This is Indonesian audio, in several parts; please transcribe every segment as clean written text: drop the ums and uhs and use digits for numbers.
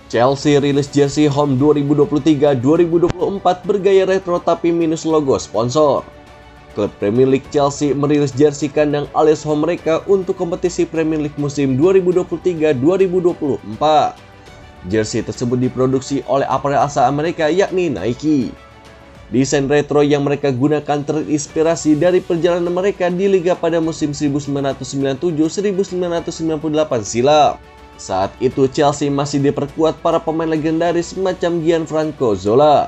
Chelsea rilis jersey home 2023-2024 bergaya retro tapi minus logo sponsor. Klub Premier League Chelsea merilis jersey kandang alias home mereka untuk kompetisi Premier League musim 2023-2024. Jersey tersebut diproduksi oleh aparel asal Amerika yakni Nike. Desain retro yang mereka gunakan terinspirasi dari perjalanan mereka di liga pada musim 1997-1998 silam. Saat itu Chelsea masih diperkuat para pemain legendaris macam Gianfranco Zola.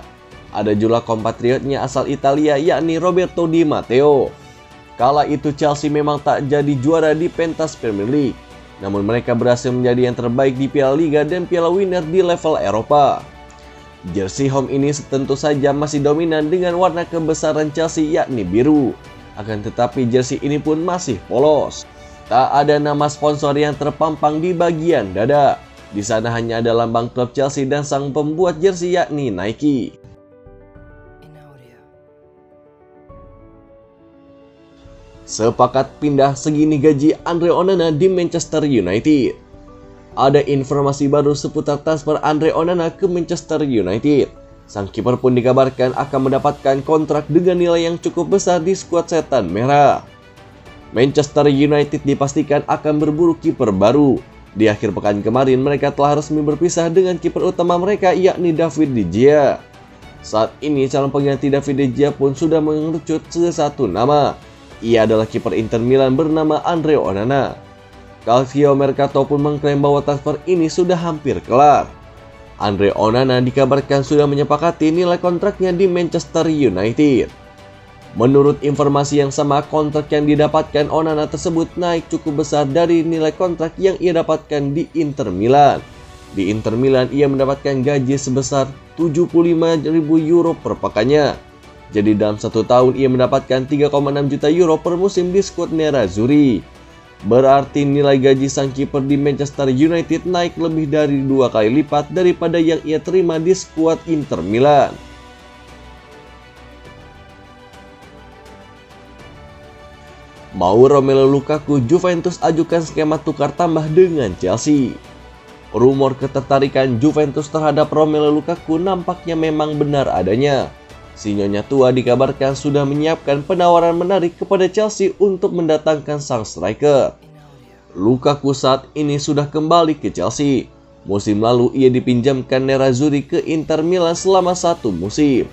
Ada juga kompatriotnya asal Italia yakni Roberto Di Matteo. Kala itu Chelsea memang tak jadi juara di pentas Premier League. Namun mereka berhasil menjadi yang terbaik di Piala Liga dan Piala Winner di level Eropa. Jersey home ini tentu saja masih dominan dengan warna kebesaran Chelsea yakni biru. Akan tetapi jersey ini pun masih polos. Tak ada nama sponsor yang terpampang di bagian dada. Di sana hanya ada lambang klub Chelsea dan sang pembuat jersey yakni Nike. Sepakat pindah segini gaji Andre Onana di Manchester United. Ada informasi baru seputar transfer Andre Onana ke Manchester United. Sang kiper pun dikabarkan akan mendapatkan kontrak dengan nilai yang cukup besar di skuad Setan Merah. Manchester United dipastikan akan berburu kiper baru. Di akhir pekan kemarin mereka telah resmi berpisah dengan kiper utama mereka yakni David De Gea. Saat ini calon pengganti David De Gea pun sudah mengerucut satu nama. Ia adalah kiper Inter Milan bernama Andre Onana. Calcio Mercato pun mengklaim bahwa transfer ini sudah hampir kelar. Andre Onana dikabarkan sudah menyepakati nilai kontraknya di Manchester United. Menurut informasi yang sama, kontrak yang didapatkan Onana tersebut naik cukup besar dari nilai kontrak yang ia dapatkan di Inter Milan. Di Inter Milan ia mendapatkan gaji sebesar 75.000 euro per pekannya. Jadi dalam satu tahun ia mendapatkan 3,6 juta euro per musim di skuad Nerazzurri. Berarti nilai gaji sang kiper di Manchester United naik lebih dari 2 kali lipat daripada yang ia terima di skuad Inter Milan. Mau Romelu Lukaku, Juventus ajukan skema tukar tambah dengan Chelsea. Rumor ketertarikan Juventus terhadap Romelu Lukaku nampaknya memang benar adanya. Si nyonya tua dikabarkan sudah menyiapkan penawaran menarik kepada Chelsea untuk mendatangkan sang striker. Lukaku saat ini sudah kembali ke Chelsea. Musim lalu ia dipinjamkan Nerazzurri ke Inter Milan selama 1 musim.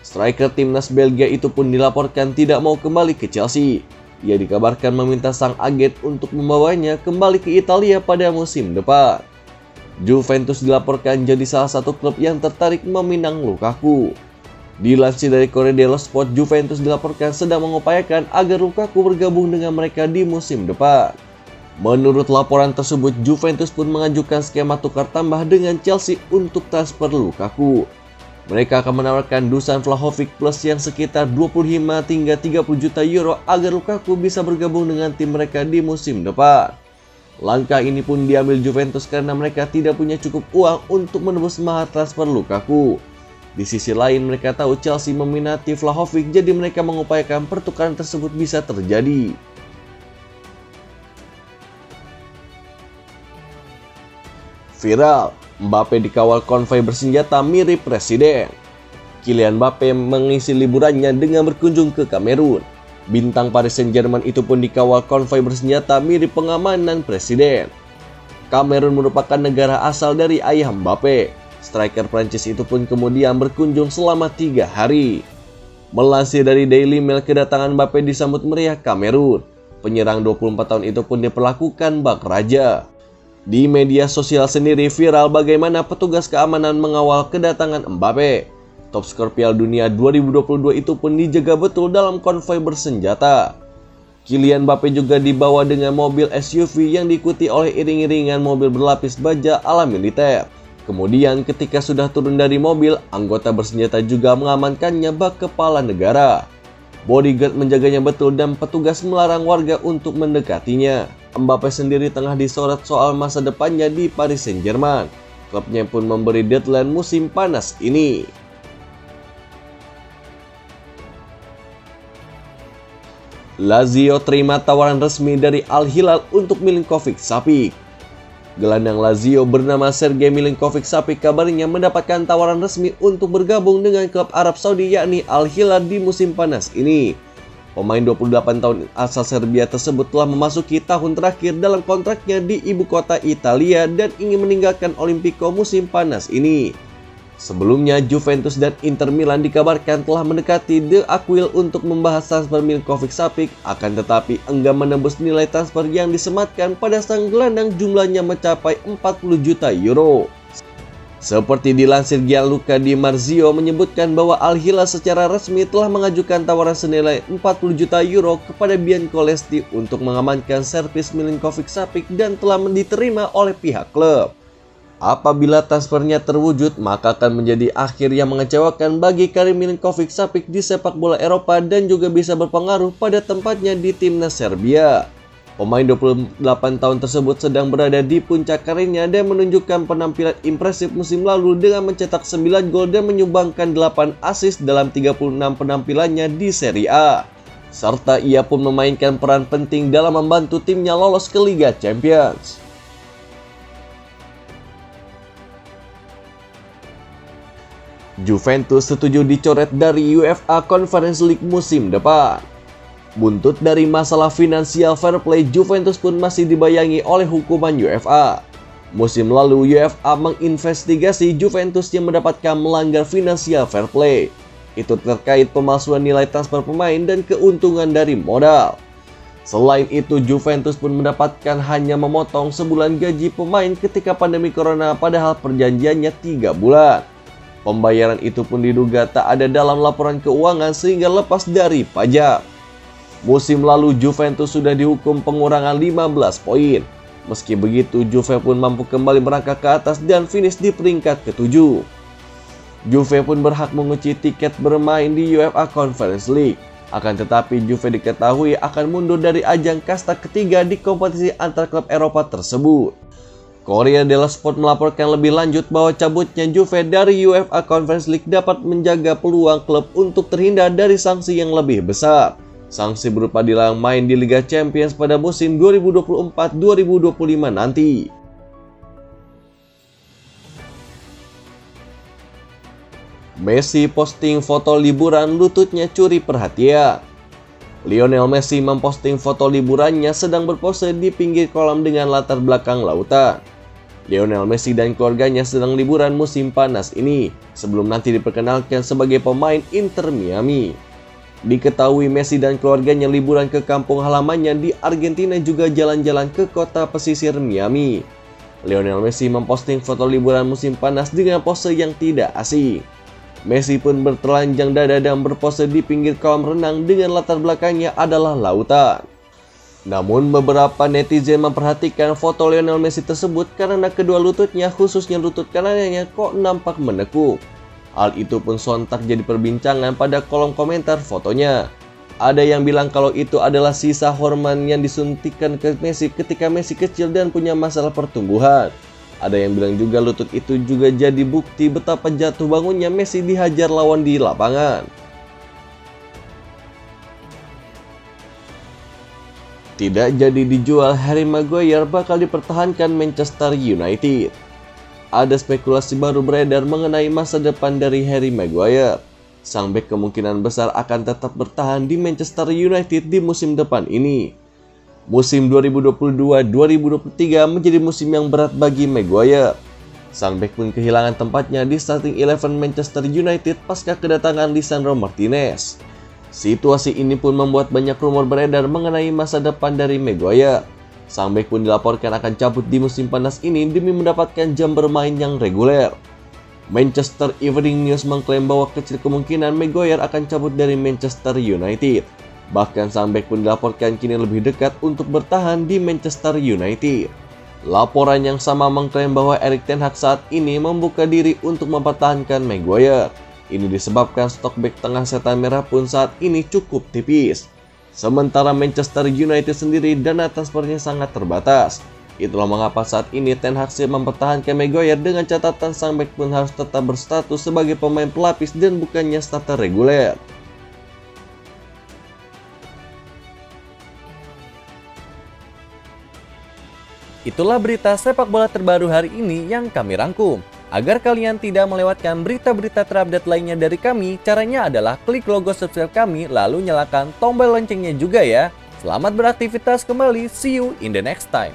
Striker timnas Belgia itu pun dilaporkan tidak mau kembali ke Chelsea. Ia dikabarkan meminta sang agen untuk membawanya kembali ke Italia pada musim depan. Juventus dilaporkan jadi salah satu klub yang tertarik meminang Lukaku. Dilansir dari Corriere dello Sport, Juventus dilaporkan sedang mengupayakan agar Lukaku bergabung dengan mereka di musim depan. Menurut laporan tersebut, Juventus pun mengajukan skema tukar tambah dengan Chelsea untuk transfer Lukaku. Mereka akan menawarkan Dusan Vlahovic plus yang sekitar 25 hingga 30 juta euro agar Lukaku bisa bergabung dengan tim mereka di musim depan. Langkah ini pun diambil Juventus karena mereka tidak punya cukup uang untuk menebus mahar transfer Lukaku. Di sisi lain mereka tahu Chelsea meminati Vlahovic, jadi mereka mengupayakan pertukaran tersebut bisa terjadi. Viral, Mbappe dikawal konvoi bersenjata mirip presiden. Kylian Mbappe mengisi liburannya dengan berkunjung ke Kamerun. Bintang Paris Saint-Germain itu pun dikawal konvoi bersenjata mirip pengamanan presiden. Kamerun merupakan negara asal dari ayah Mbappe. Striker Prancis itu pun kemudian berkunjung selama 3 hari. Melansir dari Daily Mail, kedatangan Mbappe disambut meriah Kamerun. Penyerang 24 tahun itu pun diperlakukan bak raja. Di media sosial sendiri viral bagaimana petugas keamanan mengawal kedatangan Mbappe. Top skor Piala Dunia 2022 itu pun dijaga betul dalam konvoi bersenjata. Kylian Mbappe juga dibawa dengan mobil SUV yang diikuti oleh iring-iringan mobil berlapis baja ala militer. Kemudian ketika sudah turun dari mobil, anggota bersenjata juga mengamankannya bak kepala negara. Bodyguard menjaganya betul dan petugas melarang warga untuk mendekatinya. Mbappe sendiri tengah disorot soal masa depannya di Paris Saint-Germain. Klubnya pun memberi deadline musim panas ini. Lazio terima tawaran resmi dari Al Hilal untuk Milinkovic Savic. Gelandang Lazio bernama Sergej Milinkovic-Savic kabarnya mendapatkan tawaran resmi untuk bergabung dengan klub Arab Saudi yakni Al Hilal di musim panas ini. Pemain 28 tahun asal Serbia tersebut telah memasuki tahun terakhir dalam kontraknya di ibu kota Italia dan ingin meninggalkan Olimpico musim panas ini. Sebelumnya, Juventus dan Inter Milan dikabarkan telah mendekati The Aquil untuk membahas transfer Milinkovic-Savic, akan tetapi enggan menembus nilai transfer yang disematkan pada sang gelandang, jumlahnya mencapai 40 juta euro. Seperti dilansir Gianluca Di Marzio menyebutkan bahwa Al Hilal secara resmi telah mengajukan tawaran senilai 40 juta euro kepada Biancolesti untuk mengamankan servis Milinkovic-Savic dan telah diterima oleh pihak klub. Apabila transfernya terwujud, maka akan menjadi akhir yang mengecewakan bagi karir Milinkovic-Savic di sepak bola Eropa dan juga bisa berpengaruh pada tempatnya di timnas Serbia. Pemain 28 tahun tersebut sedang berada di puncak karirnya dan menunjukkan penampilan impresif musim lalu dengan mencetak 9 gol dan menyumbangkan 8 assist dalam 36 penampilannya di Serie A. Serta ia pun memainkan peran penting dalam membantu timnya lolos ke Liga Champions. Juventus setuju dicoret dari UEFA Conference League musim depan. Buntut dari masalah finansial fair play, Juventus pun masih dibayangi oleh hukuman UEFA. Musim lalu UEFA menginvestigasi Juventus yang mendapatkan melanggar finansial fair play. Itu terkait pemalsuan nilai transfer pemain dan keuntungan dari modal. Selain itu, Juventus pun mendapatkan hanya memotong sebulan gaji pemain ketika pandemi corona, padahal perjanjiannya 3 bulan. Pembayaran itu pun diduga tak ada dalam laporan keuangan sehingga lepas dari pajak. Musim lalu Juventus sudah dihukum pengurangan 15 poin. Meski begitu, Juve pun mampu kembali merangkak ke atas dan finish di peringkat ke-7. Juve pun berhak mengunci tiket bermain di UEFA Conference League. Akan tetapi Juve diketahui akan mundur dari ajang kasta ketiga di kompetisi antar klub Eropa tersebut. Corriere dello Sport melaporkan lebih lanjut bahwa cabutnya Juve dari UEFA Conference League dapat menjaga peluang klub untuk terhindar dari sanksi yang lebih besar. Sanksi berupa dilarang main di Liga Champions pada musim 2024-2025 nanti. Messi posting foto liburan, lututnya curi perhatian. Lionel Messi memposting foto liburannya sedang berpose di pinggir kolam dengan latar belakang lautan. Lionel Messi dan keluarganya sedang liburan musim panas ini, sebelum nanti diperkenalkan sebagai pemain Inter Miami. Diketahui Messi dan keluarganya liburan ke kampung halamannya di Argentina, juga jalan-jalan ke kota pesisir Miami. Lionel Messi memposting foto liburan musim panas dengan pose yang tidak asing. Messi pun bertelanjang dada dan berpose di pinggir kolam renang dengan latar belakangnya adalah lautan. Namun beberapa netizen memperhatikan foto Lionel Messi tersebut karena kedua lututnya, khususnya lutut kanannya, kok nampak menekuk. Hal itu pun sontak jadi perbincangan pada kolom komentar fotonya. Ada yang bilang kalau itu adalah sisa hormon yang disuntikan ke Messi ketika Messi kecil dan punya masalah pertumbuhan. Ada yang bilang juga lutut itu juga jadi bukti betapa jatuh bangunnya Messi dihajar lawan di lapangan. Tidak jadi dijual, Harry Maguire bakal dipertahankan Manchester United. Ada spekulasi baru beredar mengenai masa depan dari Harry Maguire. Sang bek kemungkinan besar akan tetap bertahan di Manchester United di musim depan ini. Musim 2022-2023 menjadi musim yang berat bagi Maguire. Sang bek pun kehilangan tempatnya di starting 11 Manchester United pasca kedatangan Lisandro Martinez. Situasi ini pun membuat banyak rumor beredar mengenai masa depan dari Maguire. Sang bek pun dilaporkan akan cabut di musim panas ini demi mendapatkan jam bermain yang reguler. Manchester Evening News mengklaim bahwa kecil kemungkinan Maguire akan cabut dari Manchester United. Bahkan sang bek pun dilaporkan kini lebih dekat untuk bertahan di Manchester United. Laporan yang sama mengklaim bahwa Erik ten Hag saat ini membuka diri untuk mempertahankan Maguire. Ini disebabkan stok bek tengah setan merah pun saat ini cukup tipis. Sementara Manchester United sendiri dana transfernya sangat terbatas. Itulah mengapa saat ini Ten Hag mempertahankan Maguire dengan catatan sang bek pun harus tetap berstatus sebagai pemain pelapis dan bukannya starter reguler. Itulah berita sepak bola terbaru hari ini yang kami rangkum. Agar kalian tidak melewatkan berita-berita terupdate lainnya dari kami, caranya adalah klik logo subscribe kami lalu nyalakan tombol loncengnya juga ya. Selamat beraktivitas kembali, see you in the next time.